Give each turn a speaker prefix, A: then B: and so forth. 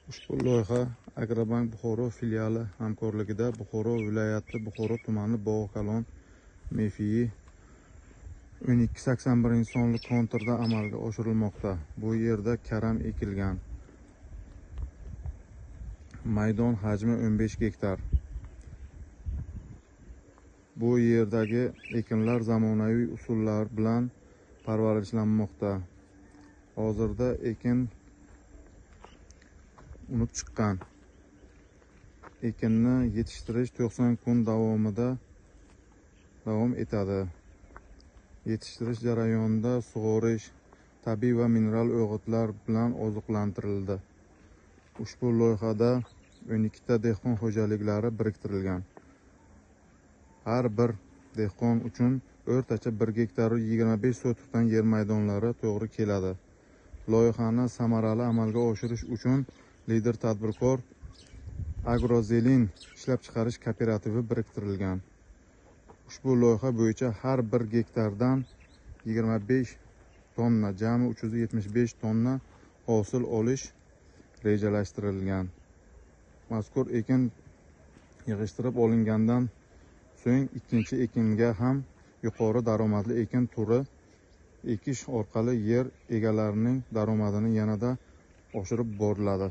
A: Ushbu loyiha Agrobank Buxoro filiali hamkorligida Buxoro viloyati Buxoro tumani Bog'okalon MFI 1281-sonli konturda amalga oshirilmoqda. Bu yerda karam ekilgan. Maydon hajmi 15 gektar. Bu yerdagi ekinlar zamonaviy usullar bilan parvarishlanmoqda. Hozirda ekin unib chiqqan. Ekinni yetishtirish 90 kun davomida davom etadi. Yetishtirish jarayonida sug'orish, tabiiy va mineral o'g'itlar bilan oziqlantirildi. Ushbu loyihada 12 ta dehqon xo'jaliklari biriktirilgan. Har bir dehqon uchun o'rtacha 1 gektar 25 sotikdan yer maydonlari to'g'ri keladi. Loyihani samarali amalga oshirish uchun lider tadbirkor Agrozelin ishlab chiqarish kooperativi biriktirilgan. Ushbu loyiha bo'yicha har 1 gektardan 25 tonna, jami 375 tonna hosil olish rejalashtirilgan. Mazkur ekin yig'ishtirib olingandan so'ng ikkinchi ekinga ham yuqori daromadli ekin turi ekish orqali yer egalarining daromadini yanada oshirib boriladi.